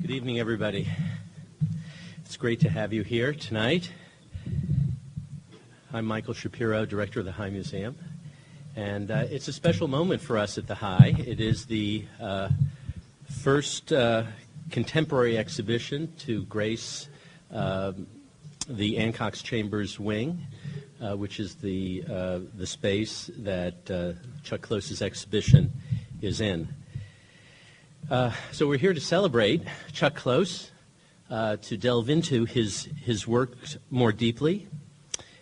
Good evening, everybody. It's great to have you here tonight. I'm Michael Shapiro, Director of the High Museum, and it's a special moment for us at the High. It is the first contemporary exhibition to grace the Ancock's Chambers wing, which is the space that Chuck Close's exhibition is in. So we're here to celebrate Chuck Close, to delve into his work more deeply,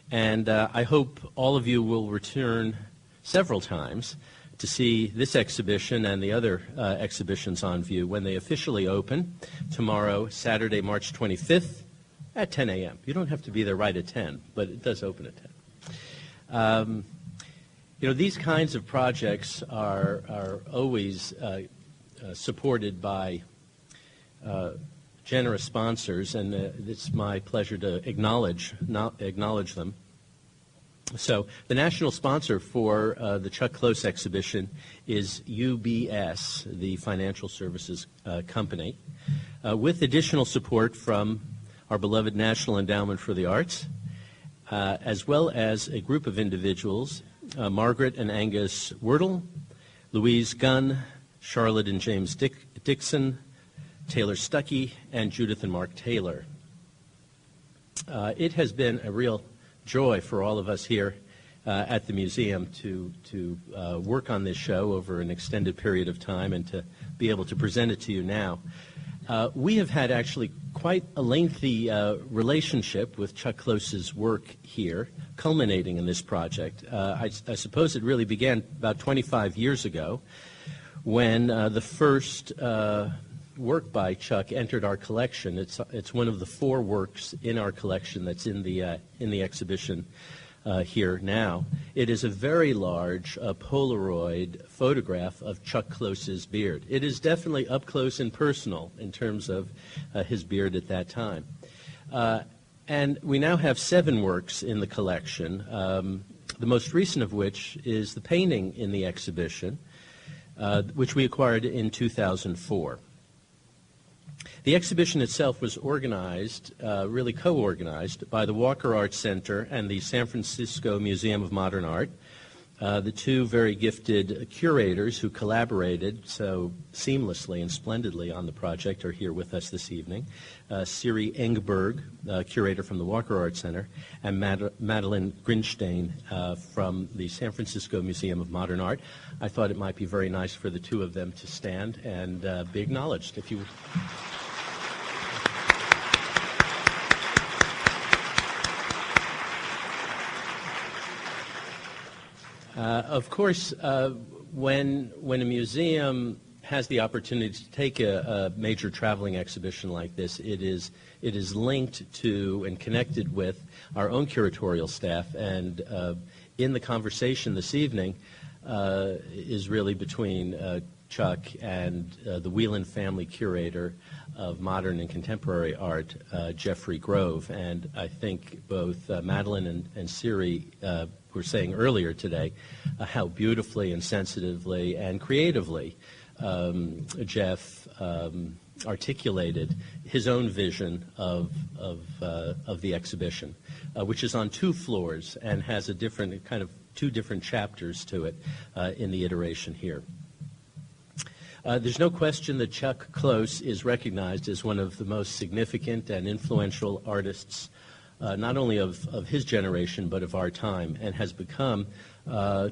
and I hope all of you will return several times to see this exhibition and the other exhibitions on view when they officially open tomorrow, Saturday, March 25th at 10 a.m. You don't have to be there right at 10, but it does open at 10. These kinds of projects are always supported by generous sponsors, and it's my pleasure to acknowledge them. So the national sponsor for the Chuck Close exhibition is UBS, the financial services company, with additional support from our beloved National Endowment for the Arts, as well as a group of individuals, Margaret and Angus Wordle, Louise Gunn, Charlotte and James Dixon, Taylor Stuckey, and Judith and Mark Taylor. It has been a real joy for all of us here at the museum to work on this show over an extended period of time and to be able to present it to you now. We have had actually quite a lengthy relationship with Chuck Close's work here, culminating in this project. I suppose it really began about 25 years ago when the first work by Chuck entered our collection. It's one of the 4 works in our collection that's in the exhibition here now. It is a very large Polaroid photograph of Chuck Close's beard. It is definitely up close and personal in terms of his beard at that time. And we now have 7 works in the collection, the most recent of which is the painting in the exhibition, which we acquired in 2004. The exhibition itself was organized, really co-organized, by the Walker Art Center and the San Francisco Museum of Modern Art, the 2 very gifted curators who collaborated so seamlessly and splendidly on the project are here with us this evening. Siri Engberg, curator from the Walker Art Center, and Madeline Grinstein from the San Francisco Museum of Modern Art. I thought it might be very nice for the 2 of them to stand and be acknowledged, if you would. Of course, when a museum has the opportunity to take a major traveling exhibition like this, it is linked to and connected with our own curatorial staff, and in the conversation this evening is really between Chuck and the Wieland family curator of modern and contemporary art, Jeffrey Grove. And I think both Madeline and Siri were saying earlier today how beautifully and sensitively and creatively Jeff articulated his own vision of the exhibition, which is on 2 floors and has a different kind of 2 different chapters to it in the iteration here. There's no question that Chuck Close is recognized as one of the most significant and influential artists, not only of his generation, but of our time, and has become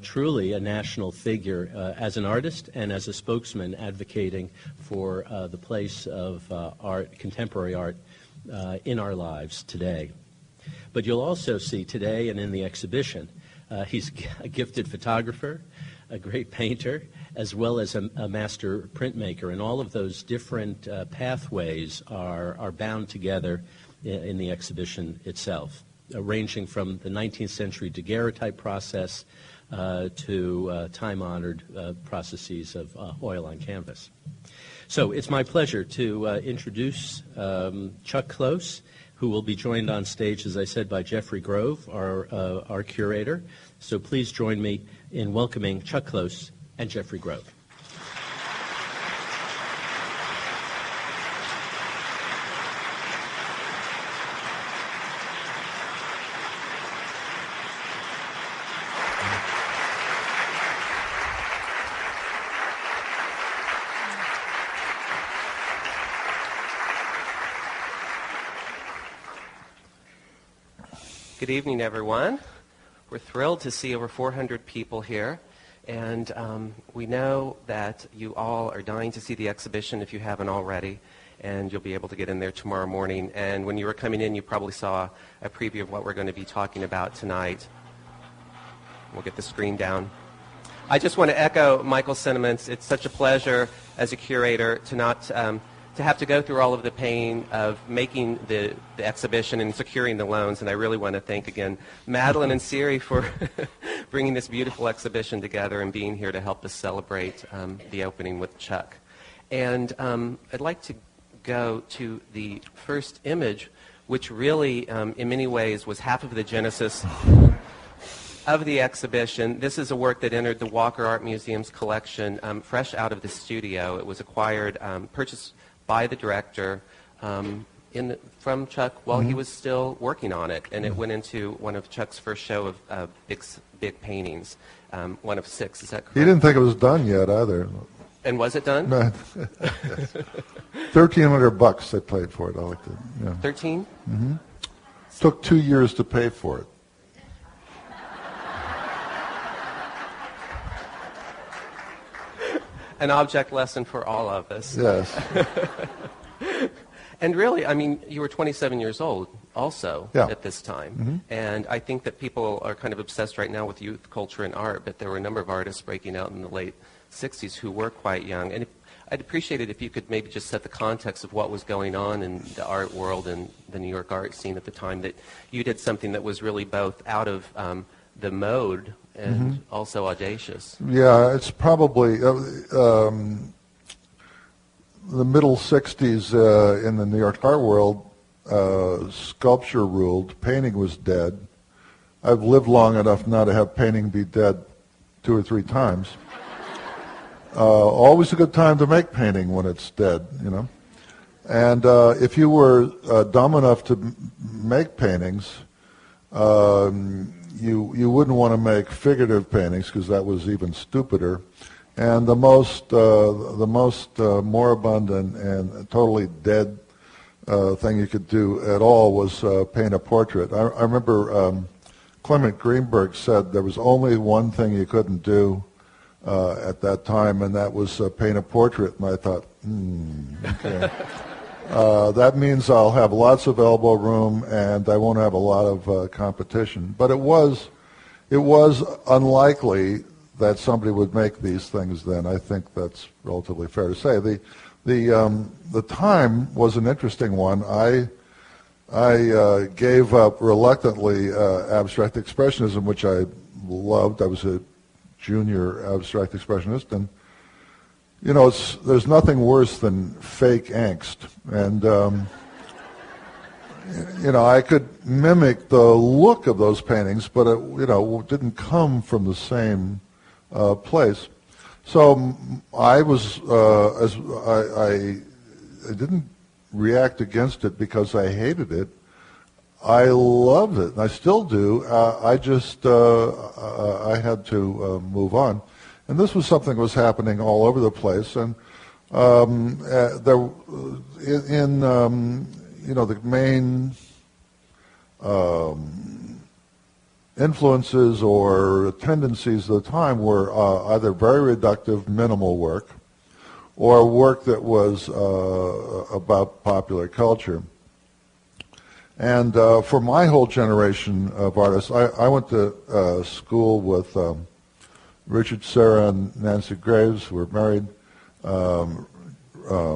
truly a national figure as an artist and as a spokesman advocating for the place of art, contemporary art, in our lives today. But you'll also see today and in the exhibition, he's a gifted photographer, a great painter, as well as a master printmaker, and all of those different pathways are bound together in the exhibition itself, ranging from the 19th century daguerreotype process to time-honored processes of oil on canvas. So it's my pleasure to introduce Chuck Close, who will be joined on stage, as I said, by Jeffrey Grove, our curator. So please join me in welcoming Chuck Close and Jeffrey Grove. Good evening, everyone. We're thrilled to see over 400 people here, and we know that you all are dying to see the exhibition if you haven't already, and you'll be able to get in there tomorrow morning. And when you were coming in, you probably saw a preview of what we're going to be talking about tonight. We'll get the screen down. I just want to echo Michael's sentiments. It's such a pleasure as a curator to not to have to go through all of the pain of making the exhibition and securing the loans. And I really want to thank again Madeline and Siri for bringing this beautiful exhibition together and being here to help us celebrate the opening with Chuck. And I'd like to go to the first image, which really, in many ways, was half of the genesis of the exhibition. This is a work that entered the Walker Art Museum's collection fresh out of the studio. It was acquired, purchased by the director from Chuck while he was still working on it, and it went into one of Chuck's first show of big paintings, one of 6. Is that correct? He didn't think it was done yet either. And was it done? No. $1,300 they paid for it. I like to. Yeah. 13? Mm-hmm. Took 2 years to pay for it. An object lesson for all of us. Yes. And really, I mean, you were 27 years old also at this time. Mm-hmm. And I think that people are kind of obsessed right now with youth culture and art, but there were a number of artists breaking out in the late 60s who were quite young. And I'd appreciate it if you could maybe just set the context of what was going on in the art world and the New York art scene at the time, that you did something that was really both out of the mode and also audacious. Yeah, it's probably the middle 60s in the New York art world. Sculpture ruled. Painting was dead. I've lived long enough now to have painting be dead 2 or 3 times. Always a good time to make painting when it's dead, you know. And if you were dumb enough to make paintings, you wouldn't want to make figurative paintings because that was even stupider. And the most moribund and totally dead thing you could do at all was paint a portrait. I remember Clement Greenberg said there was only one thing you couldn't do at that time, and that was paint a portrait. And I thought, okay. That means I'll have lots of elbow room and I won't have a lot of competition. But it was unlikely that somebody would make these things then. I think that's relatively fair to say. The time was an interesting one. I gave up reluctantly abstract expressionism, which I loved. I was a junior abstract expressionist, and you know, there's nothing worse than fake angst. And, you know, I could mimic the look of those paintings, but it, you know, didn't come from the same place. So I was, I didn't react against it because I hated it. I loved it, and I still do. I had to move on. And this was something that was happening all over the place, and there, you know, the main influences or tendencies of the time were either very reductive, minimal work, or work that was about popular culture. And for my whole generation of artists, I went to school with Richard Serra and Nancy Graves, who were married,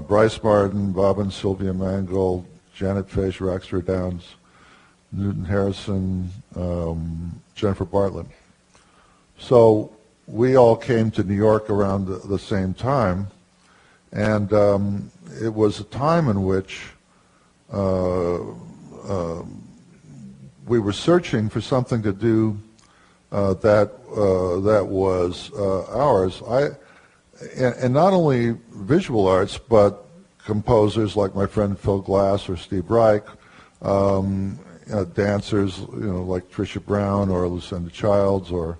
Bryce Martin, Bob and Sylvia Mangold, Janet Fisher, Oxford Downs, Newton Harrison, Jennifer Bartlett. So we all came to New York around the same time, and it was a time in which we were searching for something to do that was ours. And not only visual arts, but composers like my friend Phil Glass or Steve Reich, dancers, you know, like Tricia Brown or Lucinda Childs or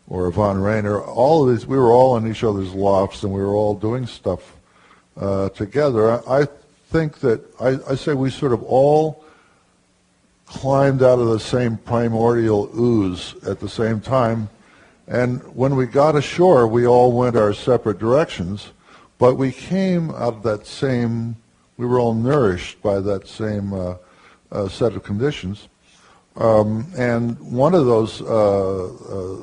Yvonne Rainer. All of these, we were all in each other's lofts, and we were all doing stuff together. I think that I say we sort of all climbed out of the same primordial ooze at the same time. And when we got ashore, we all went our separate directions, but we came out of that same, we were all nourished by that same set of conditions. And one of those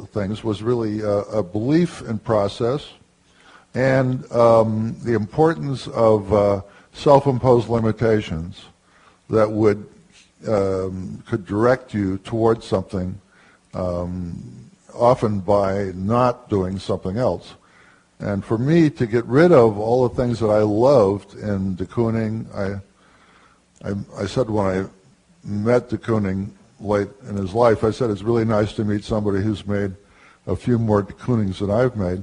things was really a belief in process and the importance of self-imposed limitations that would could direct you towards something, often by not doing something else. And for me to get rid of all the things that I loved in de Kooning, I said when I met de Kooning late in his life, I said it's really nice to meet somebody who's made a few more de Koonings than I've made.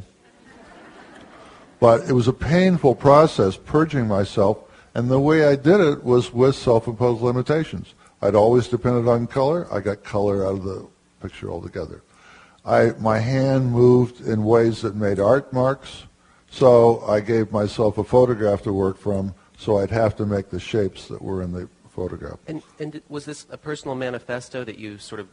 But it was a painful process purging myself, and the way I did it was with self-imposed limitations. I'd always depended on color. I got color out of the picture altogether. My hand moved in ways that made art marks, so I gave myself a photograph to work from, so I'd have to make the shapes that were in the photograph. And was this a personal manifesto that you sort of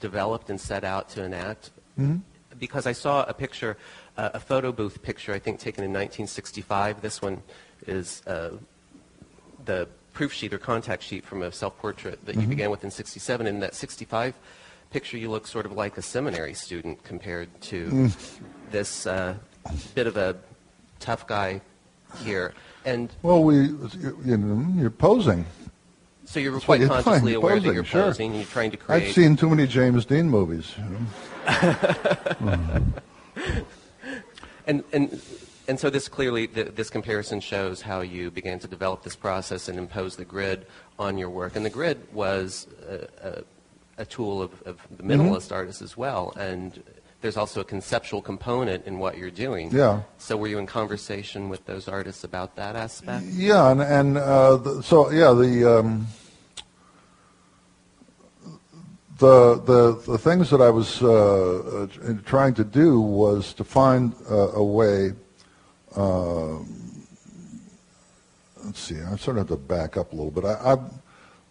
developed and set out to enact? Mm-hmm. Because I saw a picture, a photo booth picture, I think taken in 1965. This one is the proof sheet or contact sheet from a self-portrait that you began with in 67. In that 65 picture, you look sort of like a seminary student compared to this bit of a tough guy here. And well, you're posing. So you're quite consciously aware that you're sure. posing and you're trying to create... I've seen too many James Dean movies. And so this clearly, this comparison shows how you began to develop this process and impose the grid on your work. And the grid was a tool of the minimalist artists as well. And there's also a conceptual component in what you're doing. Yeah. So were you in conversation with those artists about that aspect? Yeah, the things that I was trying to do was to find a way. Let's see. I sort of have to back up a little bit.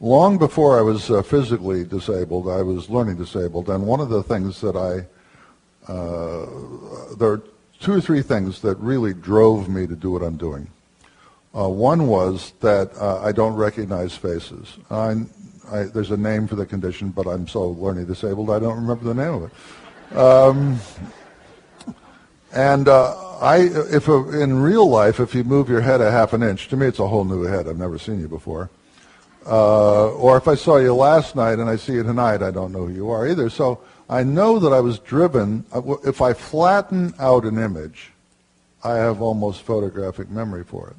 Long before I was physically disabled, I was learning disabled, and one of the things that there are two or three things that really drove me to do what I'm doing. One was that I don't recognize faces. There's a name for the condition, but I'm so learning disabled I don't remember the name of it. In real life, if you move your head a half an inch, to me it's a whole new head. I've never seen you before. Or if I saw you last night and I see you tonight, I don't know who you are either. So I know that I was driven. If I flatten out an image, I have almost photographic memory for it.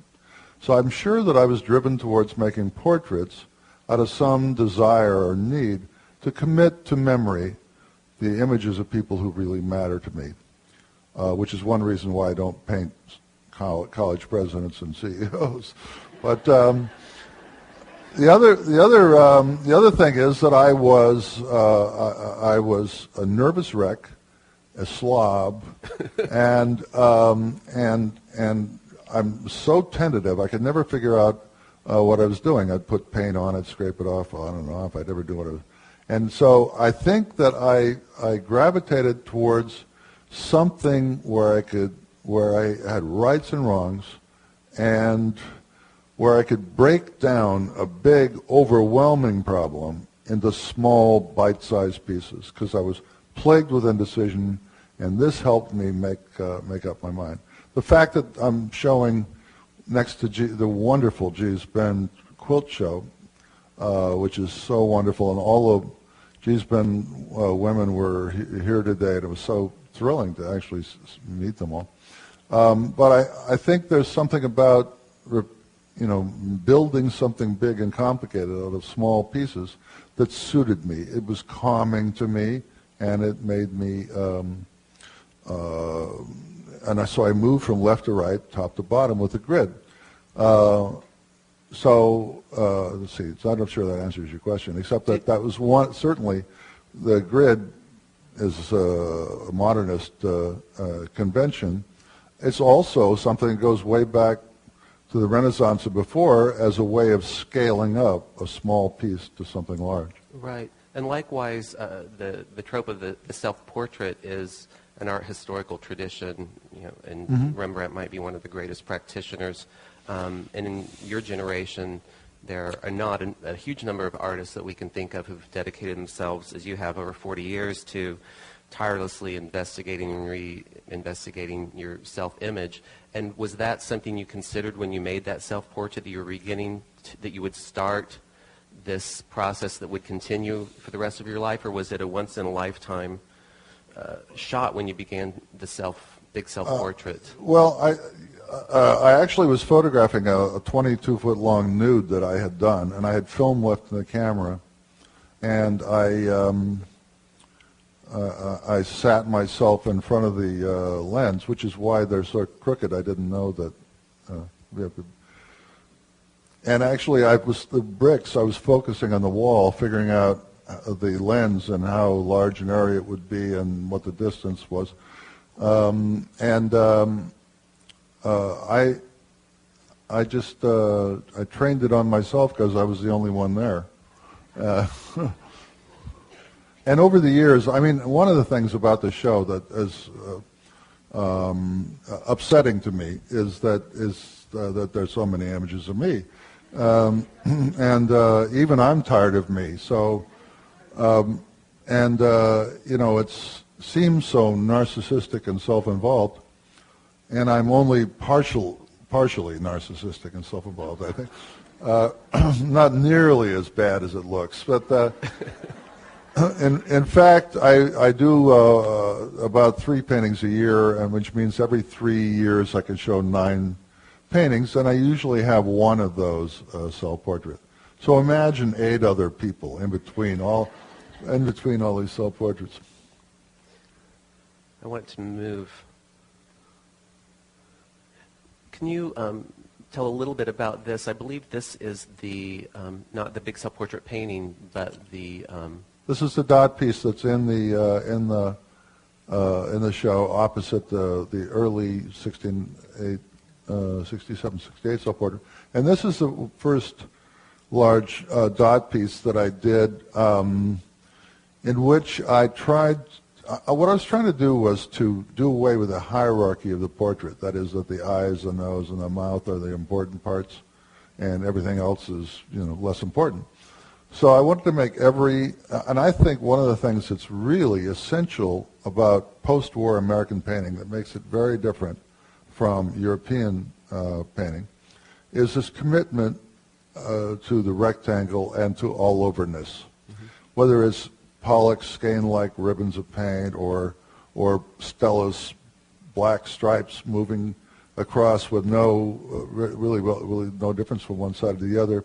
So I'm sure that I was driven towards making portraits out of some desire or need to commit to memory the images of people who really matter to me, which is one reason why I don't paint college presidents and CEOs. But the other thing is that I was a nervous wreck, a slob, and I'm so tentative. I could never figure out what I was doing. I'd put paint on it, scrape it off, on and off. I'd never do what I was. And so I think that I gravitated towards something where I had rights and wrongs, and where I could break down a big, overwhelming problem into small, bite-sized pieces, because I was plagued with indecision, and this helped me make up my mind. The fact that I'm showing next to the wonderful G's Ben quilt show, which is so wonderful, and all of G's Ben women were here today, and it was so thrilling to actually meet them all. But I think there's something about building something big and complicated out of small pieces that suited me. It was calming to me, and it made me, so I moved from left to right, top to bottom with the grid. Let's see, so I'm not sure that answers your question, except that was one, certainly the grid is a modernist convention. It's also something that goes way back to the Renaissance and before as a way of scaling up a small piece to something large. Right. And likewise, the trope of the self-portrait is an art historical tradition, and Rembrandt might be one of the greatest practitioners. And in your generation, there are not a huge number of artists that we can think of who've dedicated themselves, as you have over 40 years, to tirelessly investigating and re-investigating your self-image. And was that something you considered when you made that self-portrait, that you were beginning that you would start this process that would continue for the rest of your life, or was it a once-in-a-lifetime shot when you began the big self-portrait? Well, I actually was photographing a 22-foot-long nude that I had done, and I had film left in the camera, and I sat myself in front of the lens, which is why they're so crooked. I didn't know that. And actually, the bricks, I was focusing on the wall, figuring out the lens and how large an area it would be and what the distance was. I trained it on myself because I was the only one there. And over the years, I mean, one of the things about the show that is upsetting to me is that there's so many images of me. Even I'm tired of me. So, it seems so narcissistic and self-involved, and I'm only partially narcissistic and self-involved, I think. Not nearly as bad as it looks, but in fact, I do about 3 paintings a year, and which means every 3 years I can show 9 paintings, and I usually have one of those self-portrait. So imagine 8 other people in between all these self-portraits. I want to move. Can you tell a little bit about this? I believe this is not the big self-portrait painting, but the. This is the dot piece that's in the show opposite the early 67, 68 self-portrait. And this is the first large dot piece that I did, in which I tried, what I was trying to do was to do away with the hierarchy of the portrait. That is, that the eyes, the nose, and the mouth are the important parts, and everything else is, less important. So I wanted to make and I think one of the things that's really essential about post-war American painting that makes it very different from European painting is this commitment to the rectangle and to all-overness. Mm-hmm. Whether it's Pollock's skein-like ribbons of paint or Stella's black stripes moving across with really no difference from one side to the other,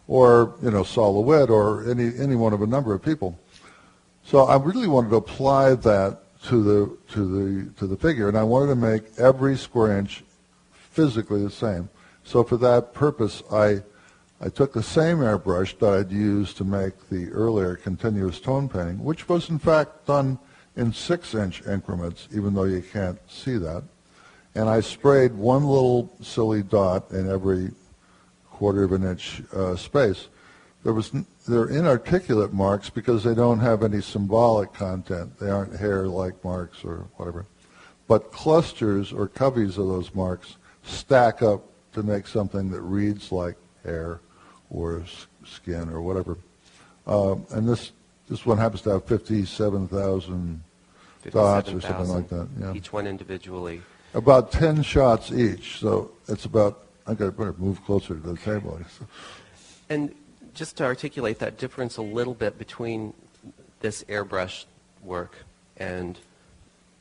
or Sol LeWitt, or any one of a number of people. So I really wanted to apply that to the figure, and I wanted to make every square inch physically the same. So for that purpose, I took the same airbrush that I'd used to make the earlier continuous tone painting, which was in fact done in 6-inch increments, even though you can't see that. And I sprayed one little silly dot in every 1/4 of an inch space. They're inarticulate marks because they don't have any symbolic content. They aren't hair-like marks or whatever. But clusters or coveys of those marks stack up to make something that reads like hair or skin or whatever. And this one happens to have 57,000 dots or something like that. Yeah. Each one individually. About 10 shots each. So it's about, I better move closer to the table. And just to articulate that difference a little bit between this airbrush work and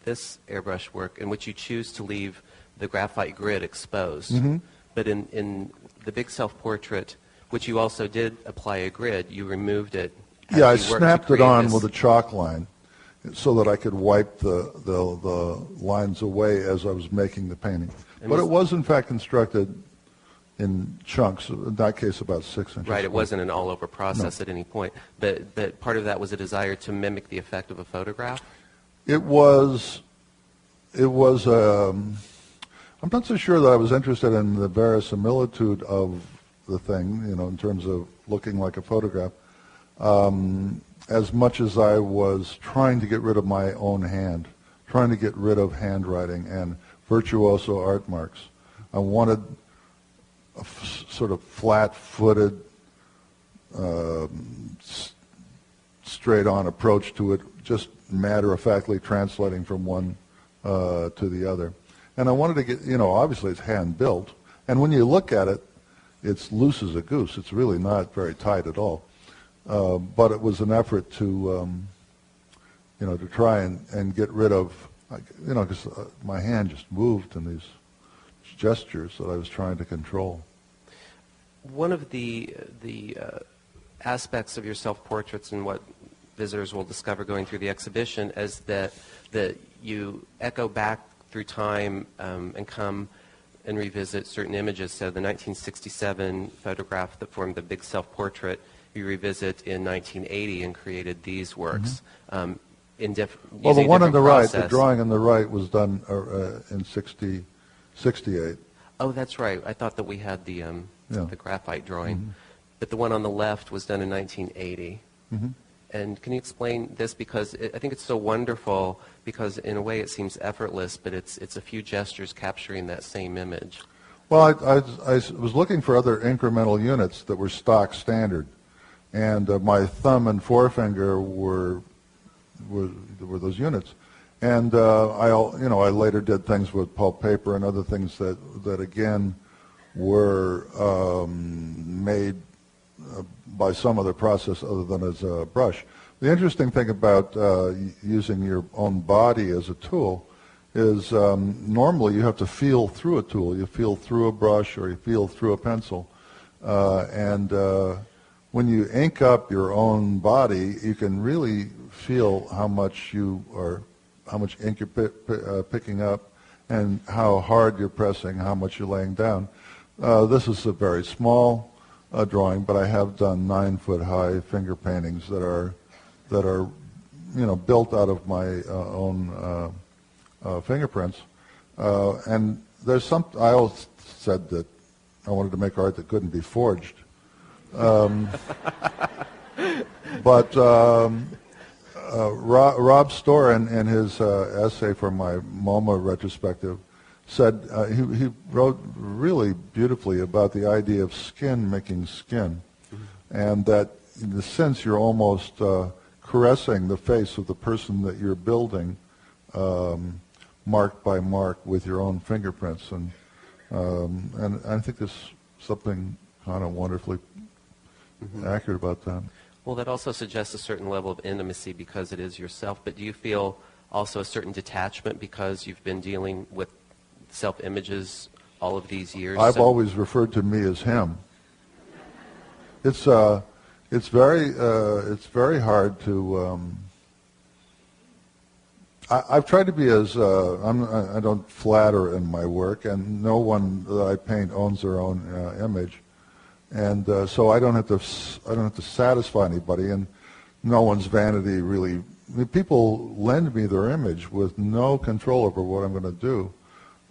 this airbrush work, in which you choose to leave the graphite grid exposed. Mm-hmm. But in the big self-portrait, which you also did apply a grid, you removed it. Yeah, I snapped it on with a chalk line so that I could wipe the lines away as I was making the painting. But it was, in fact, constructed in chunks, in that case about 6 inches. Right, it wasn't an all-over process at any point. But part of that was a desire to mimic the effect of a photograph? It was I'm not so sure that I was interested in the verisimilitude of the thing, in terms of looking like a photograph. as much as I was trying to get rid of my own hand, trying to get rid of handwriting and virtuoso art marks. I wanted a sort of flat-footed, straight-on approach to it, just matter-of-factly translating from one to the other. And I wanted to get, obviously it's hand-built, and when you look at it, it's loose as a goose. It's really not very tight at all. But it was an effort to, to try and get rid of, because my hand just moved in these gestures that I was trying to control. One of the aspects of your self-portraits and what visitors will discover going through the exhibition is that you echo back through time and come and revisit certain images. So the 1967 photograph that formed the big self-portrait, you revisit in 1980 and created these works. Well, the one on the right, the drawing on the right, was done in 68. Oh, that's right. I thought that we had the graphite drawing. But the one on the left was done in 1980. And can you explain this? Because I think it's so wonderful, because in a way it seems effortless, but it's a few gestures capturing that same image. Well, I was looking for other incremental units that were stock standard. And my thumb and forefinger were those units. And I later did things with pulp paper and other things that again were made by some other process other than as a brush. The interesting thing about using your own body as a tool is normally you have to feel through a tool. You feel through a brush or you feel through a pencil. And when you ink up your own body, you can really feel how much ink you're picking up and how hard you're pressing, how much you're laying down. This is a very small drawing, but I have done 9-foot-high finger paintings that are built out of my own fingerprints. And there's I always said that I wanted to make art that couldn't be forged. But Rob Storr, in his essay for my MoMA retrospective, said he wrote really beautifully about the idea of skin making skin, and that in a sense you're almost caressing the face of the person that you're building, mark by mark with your own fingerprints, and I think there's something kind of wonderfully accurate about that. Well, that also suggests a certain level of intimacy because it is yourself, but do you feel also a certain detachment because you've been dealing with self-images all of these years? I've always referred to me as him. It's very hard to. I've tried to be as I don't flatter in my work, and no one that I paint owns their own image, and so I don't have to satisfy anybody, and no one's vanity really. I mean, people lend me their image with no control over what I'm going to do.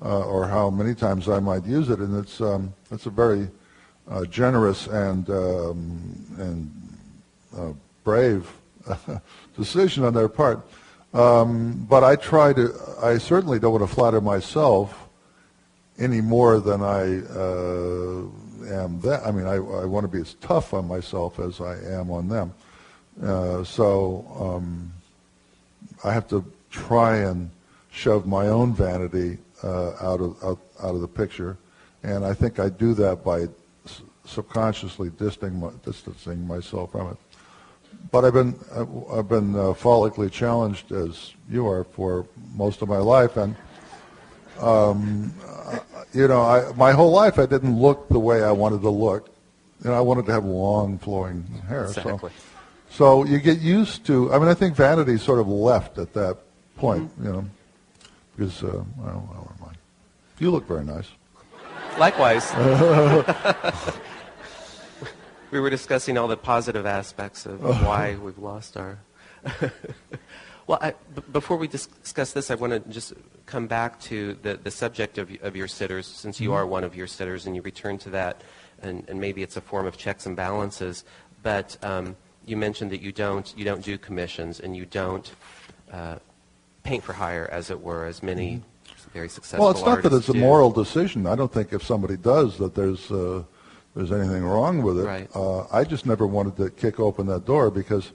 Or how many times I might use it, and it's a very generous and brave decision on their part. But I certainly don't want to flatter myself any more than I am. I mean, I want to be as tough on myself as I am on them. So I have to try and shove my own vanity out of the picture, and I think I do that by subconsciously distancing myself from it. But I've been follically challenged, as you are, for most of my life, and my whole life I didn't look the way I wanted to look. I wanted to have long, flowing hair. Exactly. So you get used to. I mean, I think vanity sort of left at that point. Because, well, never mind. You look very nice. Likewise. We were discussing all the positive aspects of why we've lost our... Well, before we discuss this, I want to just come back to the subject of your sitters, since you are one of your sitters, and you return to that, and maybe it's a form of checks and balances. But you mentioned that you don't do commissions and you don't paint for hire, as it were, as many very successful Well, it's not that artists it's a do. moral decision. I don't think if somebody does that there's anything wrong with it. Right. I just never wanted to kick open that door because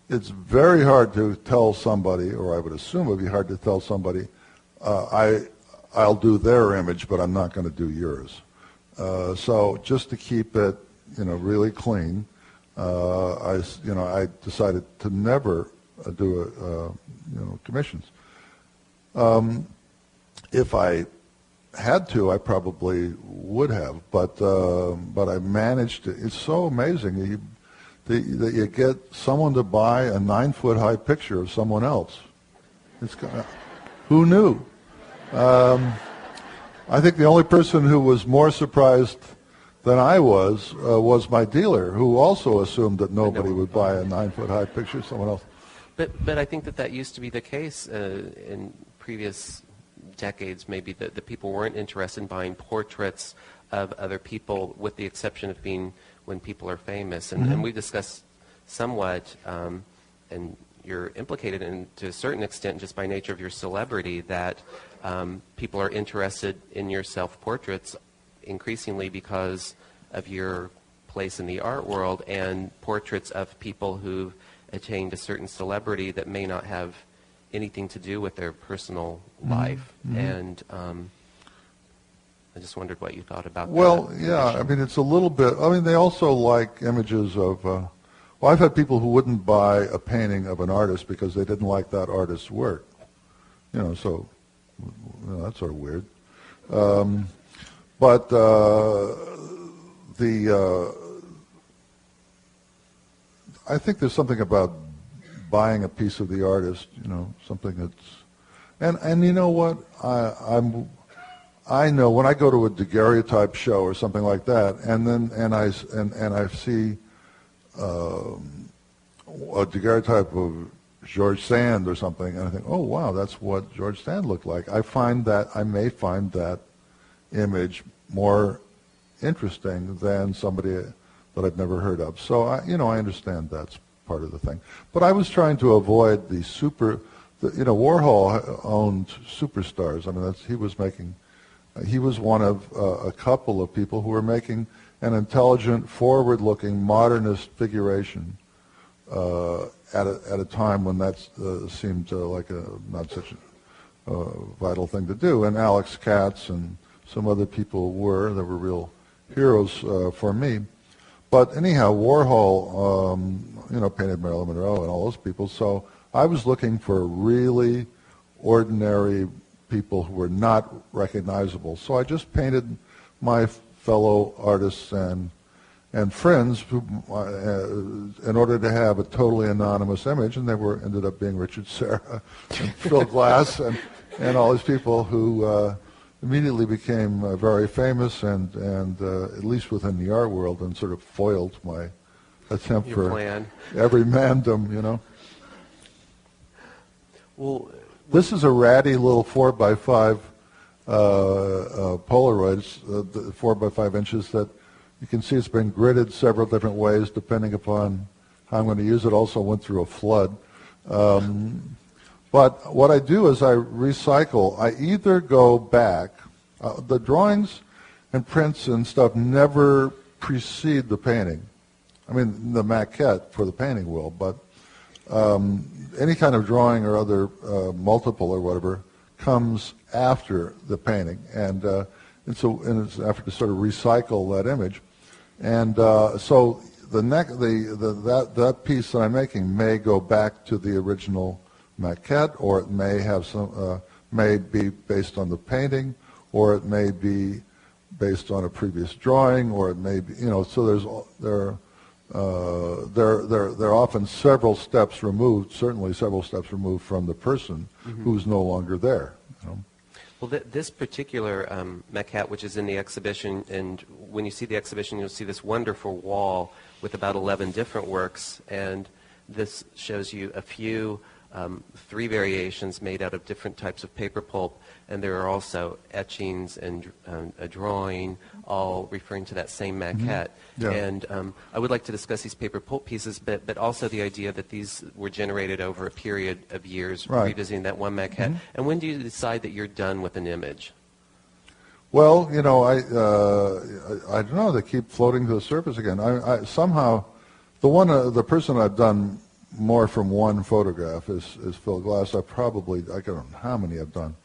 it's very hard to tell somebody, or I would assume it would be hard to tell somebody, I'll do their image, but I'm not going to do yours. So just to keep it, really clean, I decided to never do commissions. If I had to, I probably would have, but I managed to. It's so amazing that you get someone to buy a 9-foot-high picture of someone else. Who knew? I think the only person who was more surprised than I was my dealer, who also assumed that nobody would buy a 9-foot-high picture of someone else. But I think that used to be the case in previous decades, maybe, that the people weren't interested in buying portraits of other people, with the exception of being when people are famous. And we discussed somewhat, and you're implicated in, to a certain extent, just by nature of your celebrity, that people are interested in your self-portraits increasingly because of your place in the art world, and portraits of people who've attained a certain celebrity that may not have anything to do with their personal life. And I just wondered what you thought about that. Well, yeah, I mean, it's a little bit, they also like images of, I've had people who wouldn't buy a painting of an artist because they didn't like that artist's work. So that's sort of weird. But I think there's something about buying a piece of the artist, something that's, and you know what, I know when I go to a daguerreotype show or something like that, and I see a daguerreotype of George Sand or something, and I think, oh wow, that's what George Sand looked like. I may find that image more interesting than somebody that I've never heard of. So I understand that's part of the thing. But I was trying to avoid Warhol owned superstars. I mean, he was one of a couple of people who were making an intelligent, forward-looking, modernist figuration at a time when that seemed like not such a vital thing to do. And Alex Katz and some other people were real heroes for me. But anyhow, Warhol, painted Marilyn Monroe and all those people. So I was looking for really ordinary people who were not recognizable. So I just painted my fellow artists and friends who, in order to have a totally anonymous image, and they ended up being Richard Serra and Phil Glass and all these people who immediately became very famous and at least within the art world, and sort of foiled my attempt Your for plan. everymandom, Well, this is a ratty little 4x5 Polaroids, 4 by 5 inches, that you can see it's been gridded several different ways depending upon how I'm going to use it. Also went through a flood. But what I do is I recycle. I either go back. The drawings and prints and stuff never precede the painting. I mean, the maquette for the painting will, but any kind of drawing or other multiple or whatever comes after the painting, and it's an effort to sort of recycle that image. And so that piece that I'm making may go back to the original maquette, or it may have may be based on the painting, or it may be based on a previous drawing, or it may be, so there are often several steps removed, certainly several steps removed from the person who's no longer there. Well, this particular maquette, which is in the exhibition, and when you see the exhibition, you'll see this wonderful wall with about 11 different works, and this shows you a few 3 variations made out of different types of paper pulp, and there are also etchings and a drawing, all referring to that same maquette. Yeah. And I would like to discuss these paper pulp pieces, but also the idea that these were generated over a period of years, Right. revisiting that one maquette. And when do you decide that you're done with an image? Well, you know, I don't know. They keep floating to the surface again. I somehow, the person I've done more from one photograph is Phil Glass. I don't know how many I've done,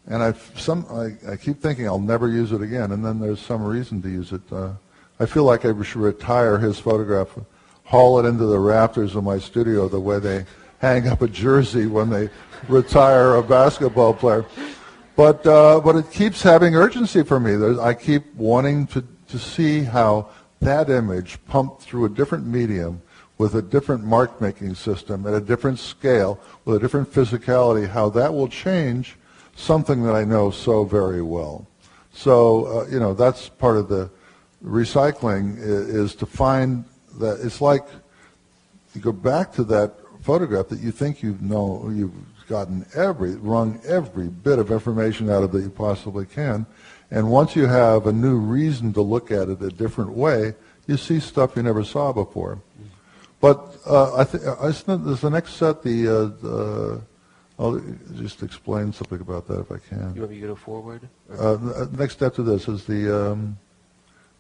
and I keep thinking I'll never use it again, and then there's some reason to use it. I feel like I should retire his photograph, haul it into the rafters of my studio the way they hang up a jersey when they retire a basketball player. But it keeps having urgency for me. I keep wanting to see how that image pumped through a different medium with a different mark-making system at a different scale, with a different physicality, how that will change something that I know so very well. So, you know, that's part of the recycling is to find that it's like you go back to that photograph that you think you've gotten wrung every bit of information out of that you possibly can. And once you have a new reason to look at it a different way, you see stuff you never saw before. But there's the next set, I'll just explain something about that if I can. You want me to go forward? The next step to this is isn't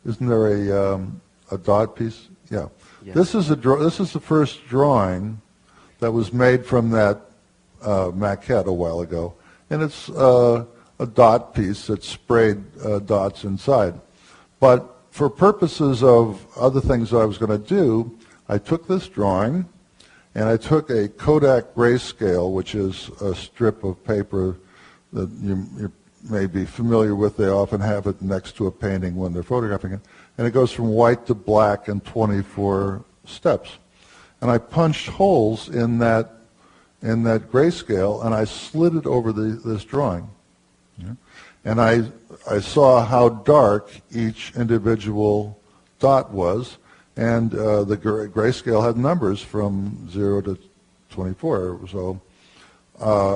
there a dot piece? Yeah. Yes. This is the first drawing that was made from that maquette a while ago, and it's a dot piece that sprayed dots inside. But for purposes of other things that I was going to do, I took this drawing and I took a Kodak grayscale, which is a strip of paper that you may be familiar with. They often have it next to a painting when they're photographing it, and it goes from white to black in 24 steps. And I punched holes in that grayscale, and I slid it over this drawing. Yeah. And I saw how dark each individual dot was, and the grayscale had numbers from 0 to 24. So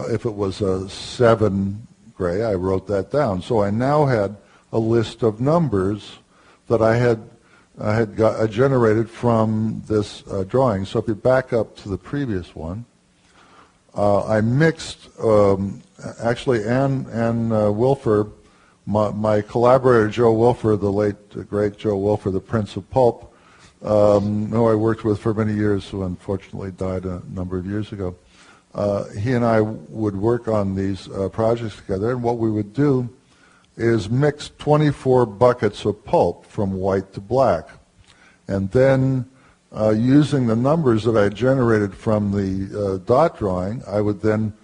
if it was a 7 gray, I wrote that down. So I now had a list of numbers that I had generated from this drawing. So if you back up to the previous one, I mixed, actually, Ann Wilfer, my collaborator Joe Wilfer, the late, great Joe Wilfer, the Prince of Pulp, who I worked with for many years, who unfortunately died a number of years ago. He and I would work on these projects together, and what we would do is mix 24 buckets of pulp from white to black, and then using the numbers that I generated from the dot drawing, I would then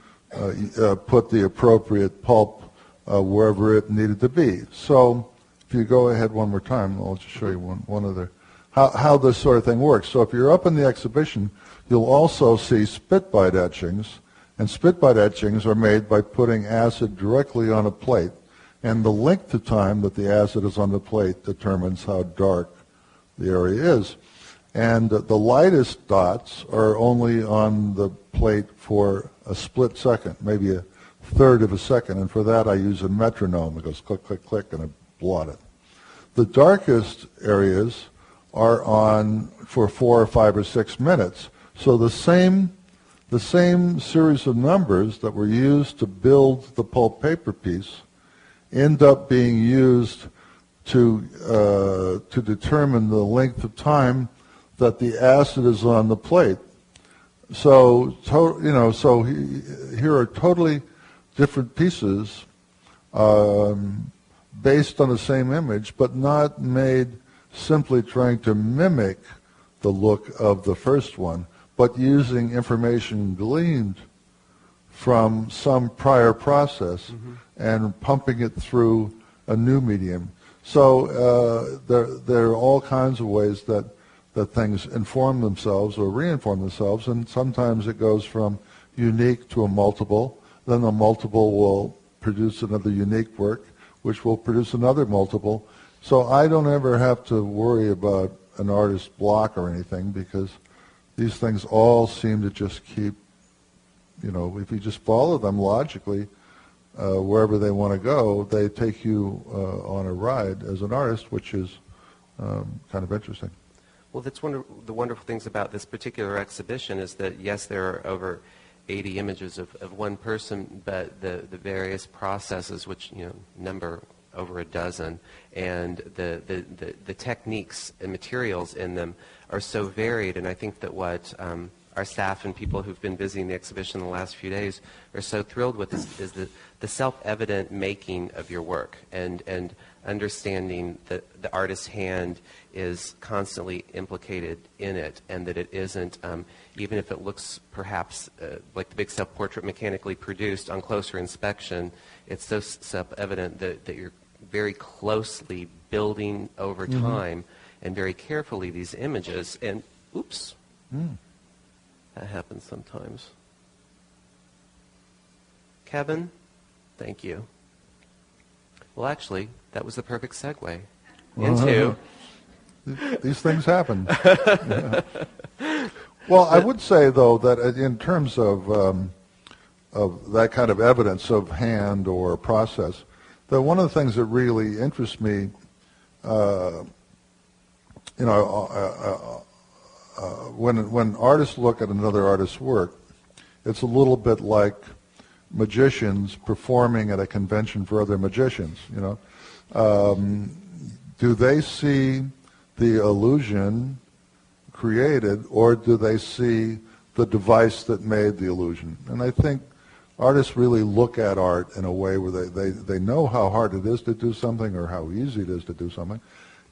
put the appropriate pulp wherever it needed to be. So if you go ahead one more time, I'll just show you one other, how this sort of thing works. So if you're up in the exhibition, you'll also see spit bite etchings, and spit bite etchings are made by putting acid directly on a plate, and the length of time that the acid is on the plate determines how dark the area is. And the lightest dots are only on the plate for a split second, maybe a third of a second, and for that I use a metronome. It goes click, click, click, and I blot it. The darkest areas are on for 4 or 5 or 6 minutes. So the same series of numbers that were used to build the pulp paper piece end up being used to determine the length of time that the acid is on the plate. So here are totally different pieces based on the same image, but not made simply trying to mimic the look of the first one, but using information gleaned from some prior process and pumping it through a new medium. So there are all kinds of ways that things inform themselves or reinform themselves, and sometimes it goes from unique to a multiple. Then the multiple will produce another unique work, which will produce another multiple. So I don't ever have to worry about an artist's block or anything, because these things all seem to just keep if you just follow them logically, wherever they want to go, they take you on a ride as an artist, which is kind of interesting. Well, that's one of the wonderful things about this particular exhibition is that, yes, there are over 80 images of one person, but the various processes, which number over a dozen, and the techniques and materials in them are so varied. And I think that what our staff and people who've been visiting the exhibition the last few days are so thrilled with is the self-evident making of your work, and understanding that the artist's hand is constantly implicated in it, and that it isn't, even if it looks perhaps like the big self-portrait mechanically produced on closer inspection, it's so self-evident that you're very closely building over time and very carefully these images. And oops, that happens sometimes. Kevin, thank you. Well, actually, that was the perfect segue into... These things happen. Yeah. Well, I would say, though, that in terms of that kind of evidence of hand or process, that one of the things that really interests me, when artists look at another artist's work, it's a little bit like magicians performing at a convention for other magicians. Do they see the illusion created, or do they see the device that made the illusion? And I think artists really look at art in a way where they know how hard it is to do something or how easy it is to do something.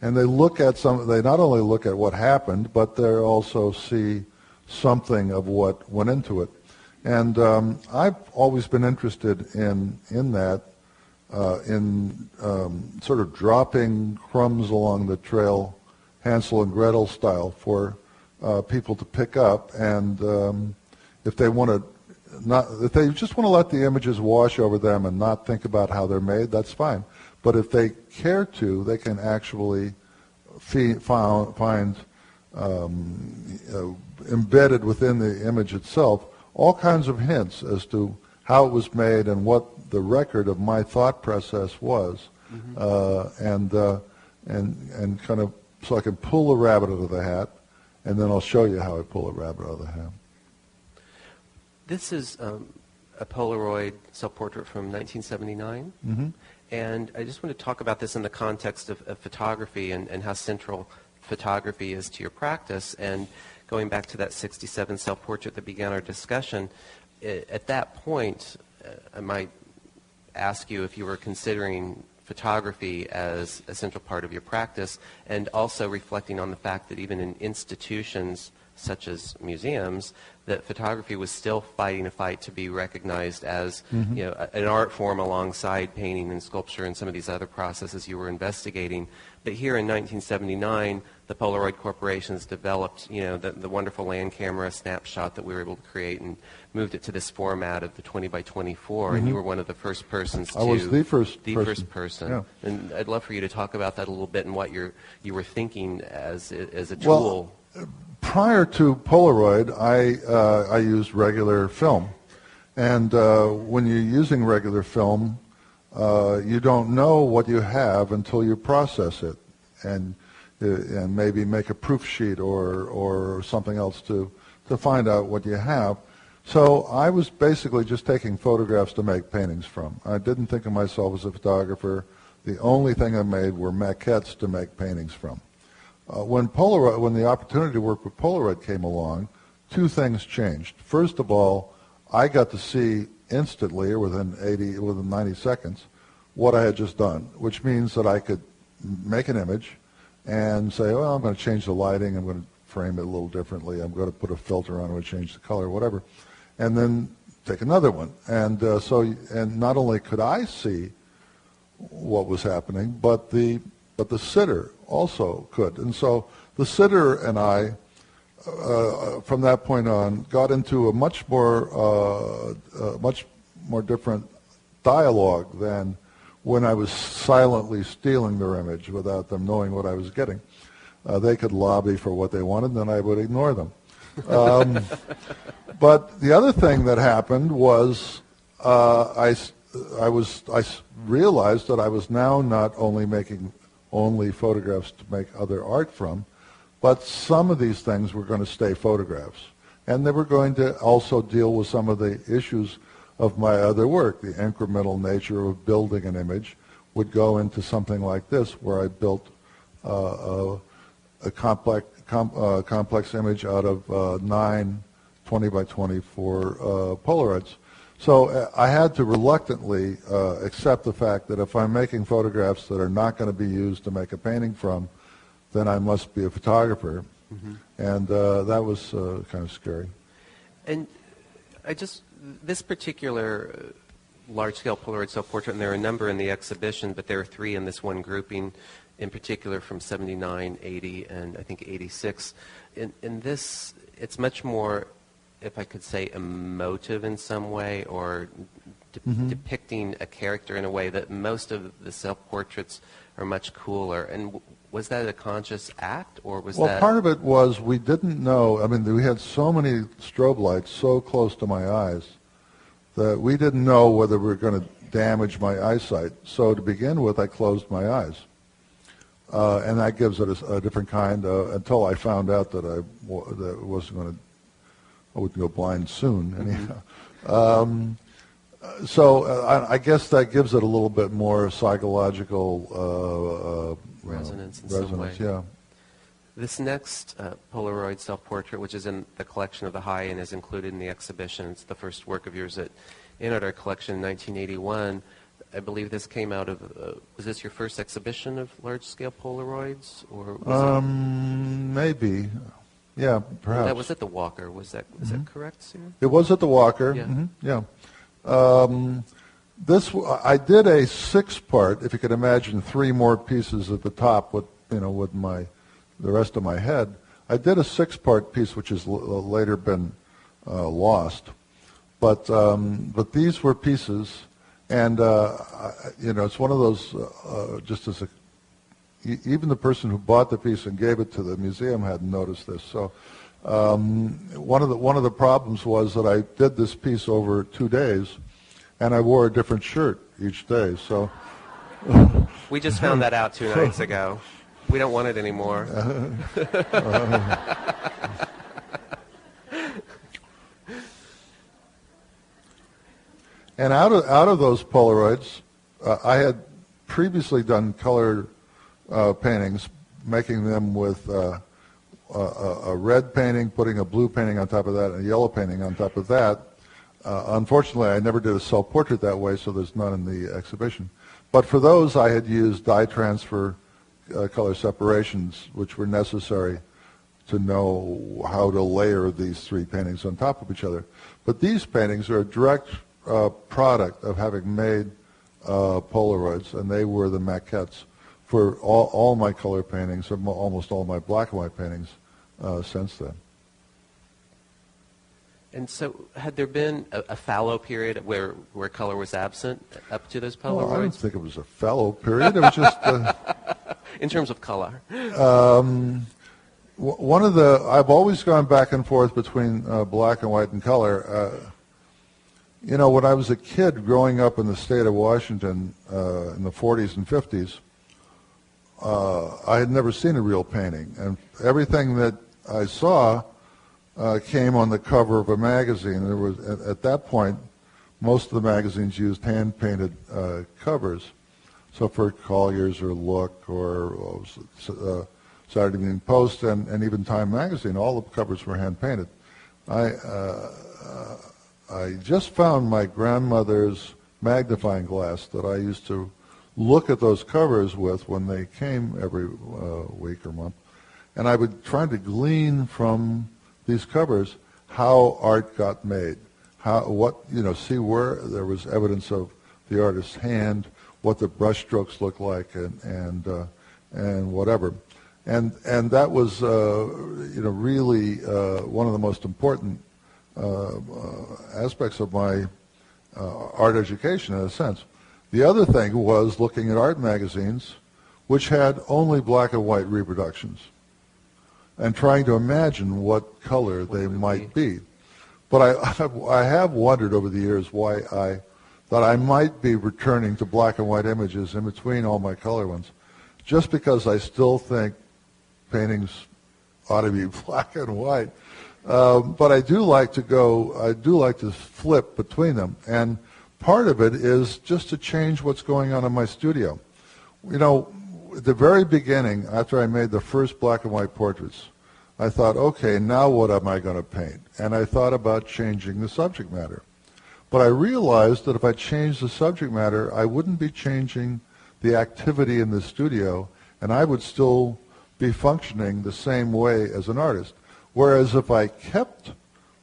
And they not only look at what happened, but they also see something of what went into it. And I've always been interested in that, sort of dropping crumbs along the trail, Hansel and Gretel style, for people to pick up. And if they just want to let the images wash over them and not think about how they're made, that's fine. But if they care to, they can actually find embedded within the image itself all kinds of hints as to how it was made and what the record of my thought process was, and kind of, so I can pull a rabbit out of the hat, and then I'll show you how I pull a rabbit out of the hat. This is a Polaroid self-portrait from 1979. And I just want to talk about this in the context of photography and how central photography is to your practice. And going back to that 67 self-portrait that began our discussion, at that point, I might ask you if you were considering photography as a central part of your practice, and also reflecting on the fact that even in institutions such as museums, that photography was still fighting a fight to be recognized as an art form alongside painting and sculpture and some of these other processes you were investigating. But here in 1979, the Polaroid corporations developed the wonderful land camera snapshot that we were able to create and moved it to this format of the 20 by 24, and you were one of the first persons to... I was the first person. Yeah. And I'd love for you to talk about that a little bit and what you were thinking as a tool. Well, prior to Polaroid, I used regular film. And when you're using regular film, you don't know what you have until you process it and maybe make a proof sheet or something else to find out what you have. So I was basically just taking photographs to make paintings from. I didn't think of myself as a photographer. The only thing I made were maquettes to make paintings from. When the opportunity to work with Polaroid came along, two things changed. First of all, I got to see instantly, or within 90 seconds, what I had just done, which means that I could make an image and say, well, I'm going to change the lighting, I'm going to frame it a little differently, I'm going to put a filter on it, change the color, whatever, and then take another one. And not only could I see what was happening, but the sitter also could. And so the sitter and I, from that point on, got into a much more different dialogue than when I was silently stealing their image without them knowing what I was getting. They could lobby for what they wanted, and then I would ignore them. But the other thing that happened was I realized that I was now not only making only photographs to make other art from, but some of these things were going to stay photographs. And they were going to also deal with some of the issues of my other work. The incremental nature of building an image would go into something like this, where I built a complex image out of 9 20 by 24 Polaroids. So I had to reluctantly accept the fact that if I'm making photographs that are not going to be used to make a painting from, then I must be a photographer. Mm-hmm. And that was kind of scary. And this particular large-scale Polaroid self-portrait, and there are a number in the exhibition, but there are 3 in this one grouping, in particular from 79, 80, and I think 86. In this, it's much more, if I could say, emotive in some way, or depicting a character in a way that most of the self-portraits are much cooler. And was that a conscious act, or was that... Well, part of it was we didn't know. I mean, we had so many strobe lights so close to my eyes that we didn't know whether we were going to damage my eyesight. So to begin with, I closed my eyes. And that gives it a different kind, until I found out that I wouldn't go blind soon, anyhow. So I guess that gives it a little bit more psychological resonance in some way. Yeah. This next Polaroid self-portrait, which is in the collection of the High and is included in the exhibition, it's the first work of yours that entered our collection in 1981. I believe this came out of, was this your first exhibition of large-scale Polaroids? Or was maybe. Yeah, perhaps. That was at the Walker. Is that correct, Sue? It was at the Walker. Yeah. Yeah. I did a 6-part, if you could imagine 3 more pieces at the top with the rest of my head. I did a 6-part piece which has later been lost, but these were pieces, and it's one of those even the person who bought the piece and gave it to the museum hadn't noticed this. So one of the problems was that I did this piece over 2 days, and I wore a different shirt each day. So we just found that out 2 nights ago. We don't want it anymore. And out of those Polaroids, I had previously done color paintings, making them with a red painting, putting a blue painting on top of that, and a yellow painting on top of that. Unfortunately, I never did a self-portrait that way, so there's none in the exhibition. But for those, I had used dye transfer color separations, which were necessary to know how to layer these 3 paintings on top of each other. But these paintings are a direct product of having made Polaroids, and they were the maquettes for all my color paintings, or almost all my black and white paintings since then. And so, had there been a fallow period where color was absent up to those Polaroids? Well, I don't think it was a fallow period. It was just... in terms of color? I've always gone back and forth between black and white and color. When I was a kid growing up in the state of Washington in the 40s and 50s, I had never seen a real painting. And everything that I saw came on the cover of a magazine. There was, at that point, most of the magazines used hand-painted covers. So for Collier's or Look or Saturday Evening Post and even Time magazine, all the covers were hand-painted. I just found my grandmother's magnifying glass that I used to look at those covers with when they came every week or month, and I would try to glean from these covers how art got made, see where there was evidence of the artist's hand, what the brush strokes looked like, and whatever, and that was really one of the most important aspects of my art education, in a sense. The other thing was looking at art magazines, which had only black and white reproductions. and trying to imagine what color they might be. But I have wondered over the years why I thought I might be returning to black and white images in between all my color ones, just because I still think paintings ought to be black and white. But I do like to flip between them. And part of it is just to change what's going on in my studio. You know, at the very beginning, after I made the first black and white portraits, I thought, okay, now what am I going to paint? And I thought about changing the subject matter. But I realized that if I changed the subject matter, I wouldn't be changing the activity in the studio, and I would still be functioning the same way as an artist. Whereas if I kept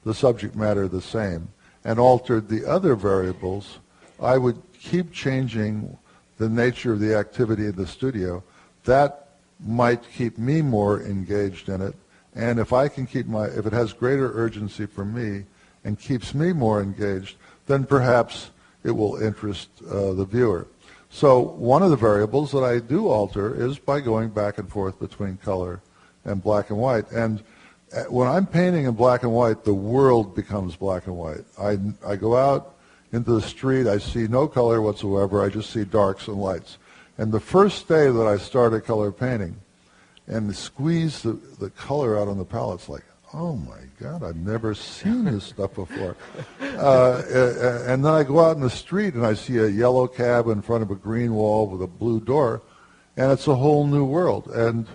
the subject matter the same and altered the other variables, I would keep changing the nature of the activity in the studio. That might keep me more engaged in it. And if I can if it has greater urgency for me and keeps me more engaged, then perhaps it will interest the viewer. So one of the variables that I do alter is by going back and forth between color and black and white. And when I'm painting in black and white, the world becomes black and white. I go out into the street, I see no color whatsoever, I just see darks and lights. And the first day that I started color painting and squeeze the color out on the palette, it's like, oh my God, I've never seen this stuff before. And then I go out in the street and I see a yellow cab in front of a green wall with a blue door, and it's a whole new world. And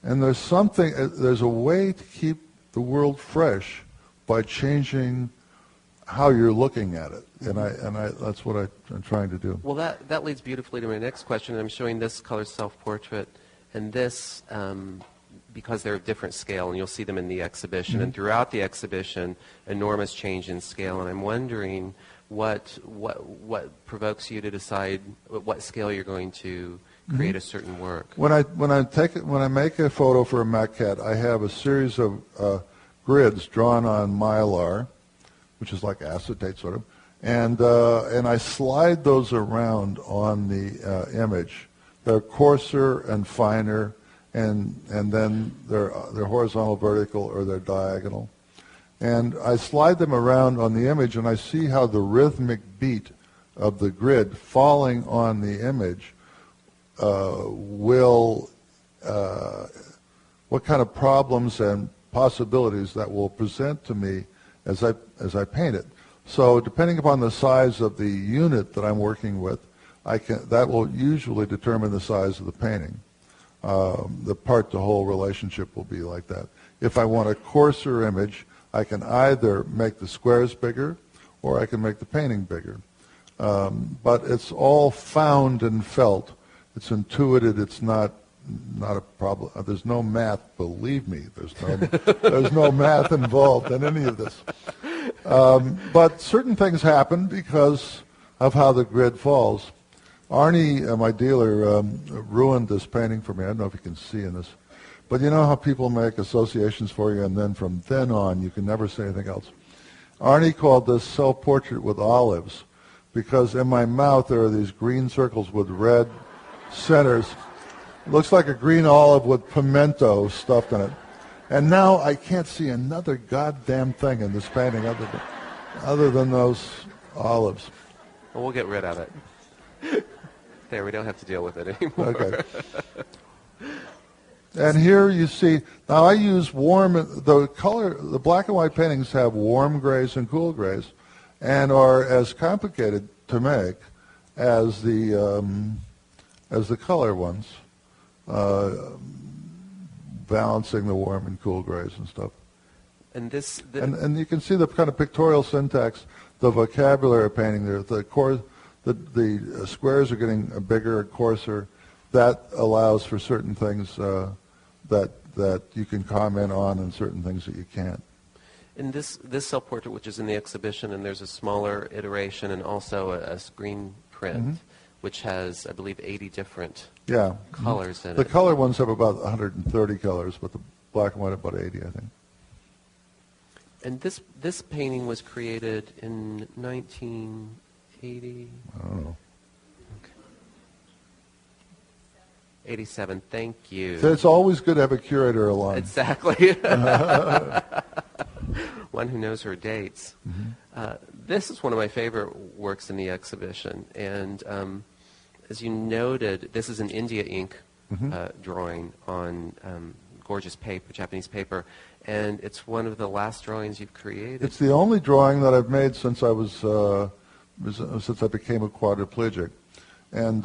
there's a way to keep the world fresh by changing how you're looking at it. And that's what I'm trying to do. Well, that leads beautifully to my next question. I'm showing this color self-portrait and this because they're of different scale, and you'll see them in the exhibition. And throughout the exhibition, enormous change in scale. And I'm wondering what provokes you to decide what scale you're going to create a certain work. When I make a photo for a maquette, I have a series of grids drawn on mylar, which is like acetate sort of, and I slide those around on the image. They're coarser and finer, and then they're horizontal, vertical, or they're diagonal. And I slide them around on the image, and I see how the rhythmic beat of the grid falling on the image what kind of problems and possibilities that will present to me as I paint it. So depending upon the size of the unit that I'm working with, that will usually determine the size of the painting. The part-to-whole relationship will be like that. If I want a coarser image, I can either make the squares bigger or I can make the painting bigger. But it's all found and felt. It's intuited. It's not a problem. There's no math. Believe me, there's no math involved in any of this. But certain things happen because of how the grid falls. Arnie, my dealer, ruined this painting for me. I don't know if you can see in this. But you know how people make associations for you, and then from then on, you can never say anything else. Arnie called this self-portrait with olives because in my mouth there are these green circles with red centers. It looks like a green olive with pimento stuffed in it. And now I can't see another goddamn thing in this painting other than those olives. Well, we'll get rid of it. There, we don't have to deal with it anymore. Okay. And here you see, now I use the black and white paintings have warm grays and cool grays and are as complicated to make as the color ones, balancing the warm and cool grays and stuff. And and you can see the kind of pictorial syntax, the vocabulary of painting there. The squares are getting bigger and coarser. That allows for certain things that you can comment on and certain things that you can't. in this self-portrait, which is in the exhibition, and there's a smaller iteration and also a screen print, which has, I believe, 80 different colors in it. The color ones have about 130 colors, but the black and white about 80, I think. And this painting was created in 1980? I don't know. 87. Thank you. So it's always good to have a curator along. Exactly. One who knows her dates. This is one of my favorite works in the exhibition, and as you noted, this is an India ink drawing on gorgeous paper, Japanese paper, and it's one of the last drawings you've created. It's the only drawing that I've made since I since I became a quadriplegic, and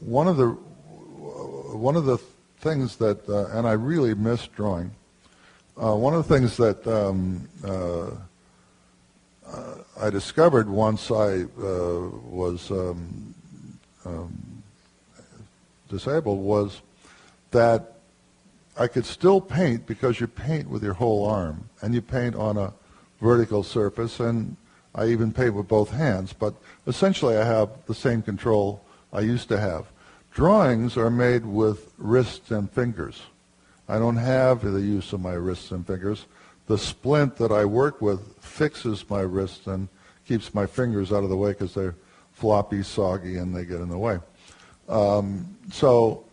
one of the things that, and I really miss drawing. One of the things that I discovered once I was disabled was that I could still paint because you paint with your whole arm and you paint on a vertical surface, and I even paint with both hands, but essentially I have the same control I used to have. Drawings are made with wrists and fingers. I don't have the use of my wrists and fingers. The splint that I work with fixes my wrists and keeps my fingers out of the way because they're floppy, soggy, and they get in the way. So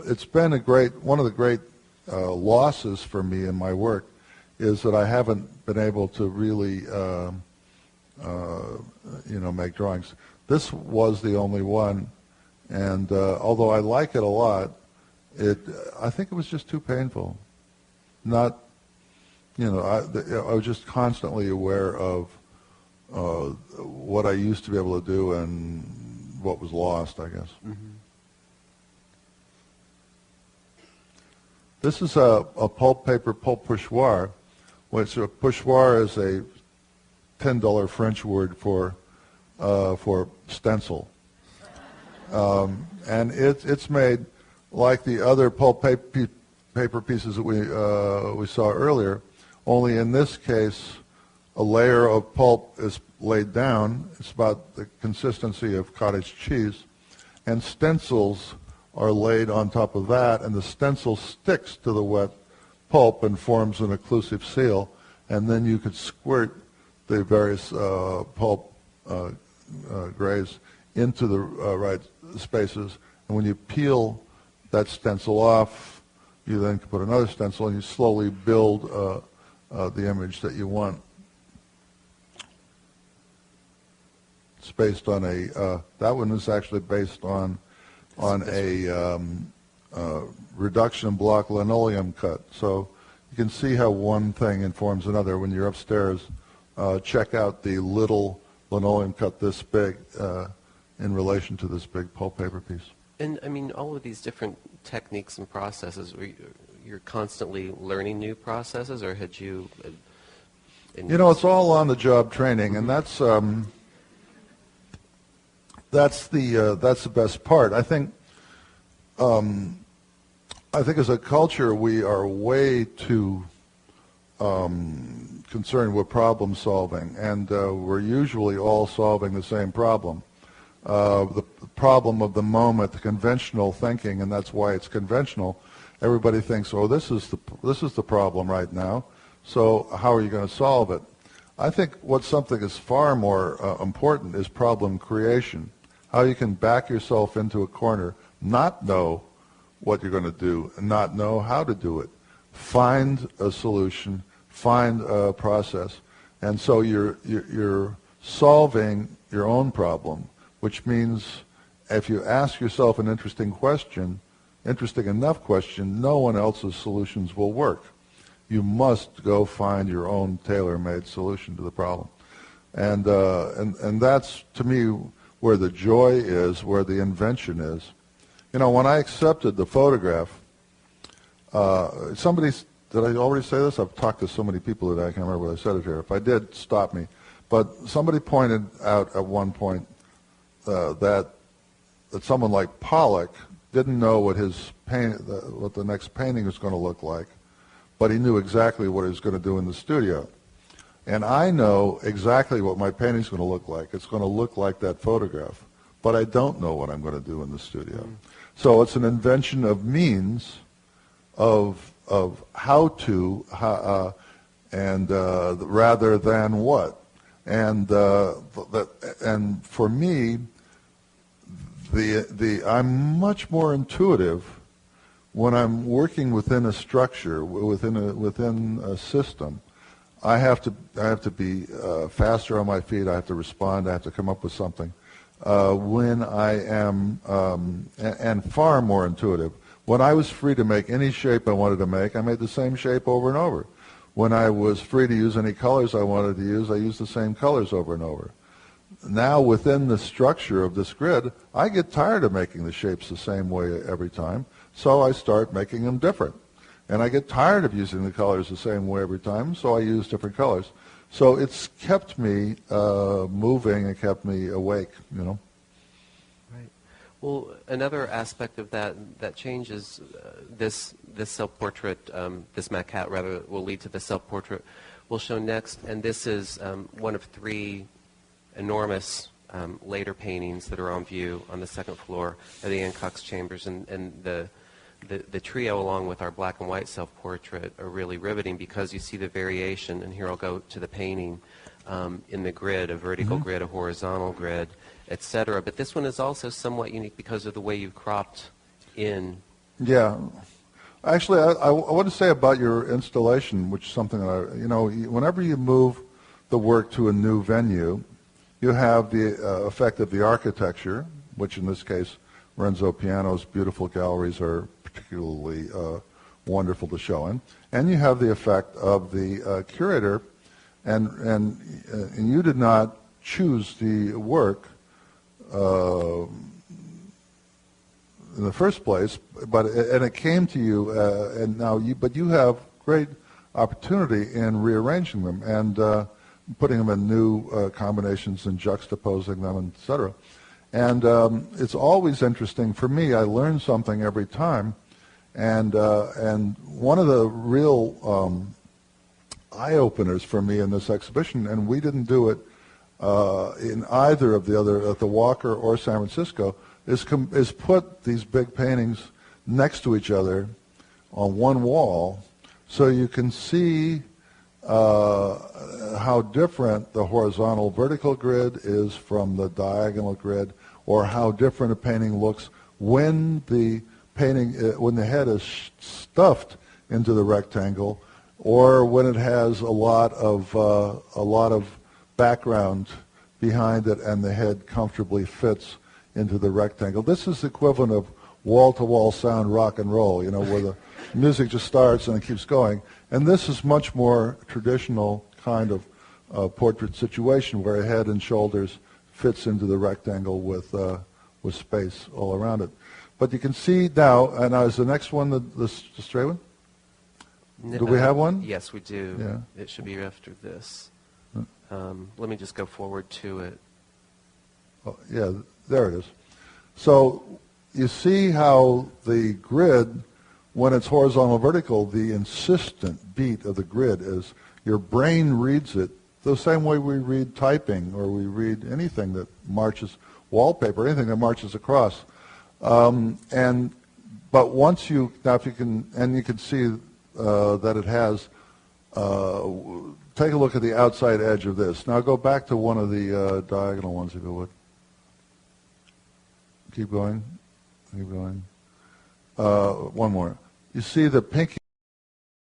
it's been one of the great losses for me in my work is that I haven't been able to really, make drawings. This was the only one, and although I like it a lot, I think it was just too painful. I was just constantly aware of what I used to be able to do and what was lost, I guess. This is a pulp paper pulp pochoir, which a pochoir is a $10 French word for stencil, and it's made like the other pulp paper pieces that we saw earlier. Only in this case, a layer of pulp is laid down. It's about the consistency of cottage cheese, and stencils are laid on top of that, and the stencil sticks to the wet pulp and forms an occlusive seal, and then you could squirt the various pulp grays into the right spaces, and when you peel that stencil off, you then can put another stencil, and you slowly build the image that you want. It's based on that one is actually based on a reduction block linoleum cut. So you can see how one thing informs another. When you're upstairs, check out the little linoleum cut this big in relation to this big pulp paper piece. And I mean, all of these different techniques and processes, you're constantly learning new processes, or had you? It's all on-the-job training, and that's the best part. I think as a culture we are way too concerned with problem solving, and we're usually all solving the same problem. The problem of the moment, the conventional thinking, and that's why it's conventional. Everybody thinks, oh, this is the problem right now, so how are you going to solve it? I think something is far more important is problem creation. How you can back yourself into a corner, not know what you're going to do, and not know how to do it. Find a solution, find a process, and so you're solving your own problem, which means if you ask yourself an interesting enough question, no one else's solutions will work. You must go find your own tailor-made solution to the problem, and that's to me where the joy is, where the invention is. When I accepted the photograph, did I already say this? I've talked to so many people today, I can't remember whether I said it here. If I did, stop me. But somebody pointed out at one point that someone like Pollock didn't know what what the next painting was going to look like, but he knew exactly what he was going to do in the studio. And I know exactly what my painting's going to look like. It's going to look like that photograph, but I don't know what I'm going to do in the studio. So it's an invention of means, of how to, and rather than what. And for me, I'm much more intuitive when I'm working within a structure, within a system. I have to be faster on my feet. I have to respond. I have to come up with something. When I am and far more intuitive. When I was free to make any shape I wanted to make, I made the same shape over and over. When I was free to use any colors I wanted to use, I used the same colors over and over. Now, within the structure of this grid, I get tired of making the shapes the same way every time, so I start making them different. And I get tired of using the colors the same way every time, so I use different colors. So it's kept me moving and kept me awake, you know. Right. Well, another aspect of that changes this self-portrait, this maquette rather, will lead to the self-portrait we'll show next. And this is one of 3 enormous later paintings that are on view on the 2nd floor of the Ancock's Chambers. And the trio, along with our black and white self-portrait, are really riveting because you see the variation. And here I'll go to the painting in the grid, a vertical grid, a horizontal grid, etc. But this one is also somewhat unique because of the way you've cropped in. Yeah. Actually, I want to say about your installation, which is something that whenever you move the work to a new venue, you have the effect of the architecture, which in this case, Renzo Piano's beautiful galleries are particularly wonderful to show in. And you have the effect of the curator, and you did not choose the work in the first place, and it came to you, but you have great opportunity in rearranging them and putting them in new combinations and juxtaposing them, etc. And it's always interesting for me. I learn something every time, and one of the real eye openers for me in this exhibition, and we didn't do it in either of the other, at the Walker or San Francisco, is put these big paintings next to each other on one wall, so you can see how different the horizontal vertical grid is from the diagonal grid, or how different a painting looks when the head is stuffed into the rectangle, or when it has a lot of background behind it and the head comfortably fits into the rectangle. This is the equivalent of wall-to-wall sound rock and roll, where the music just starts and it keeps going. And this is much more traditional kind of portrait situation where a head and shoulders fits into the rectangle with space all around it. But you can see now, and now is the next one the straight one? Do we have one? Yes, we do. Yeah. It should be after this. Let me just go forward to it. Oh, yeah, there it is. So you see how the grid, when it's horizontal vertical, the insistent beat of the grid is your brain reads it the same way we read typing or we read anything that marches, wallpaper, anything that marches across. But once you, now if you can, and you can see that it has, take a look at the outside edge of this. Now go back to one of the diagonal ones if you would. Keep going. Keep going. One more. You see the pinky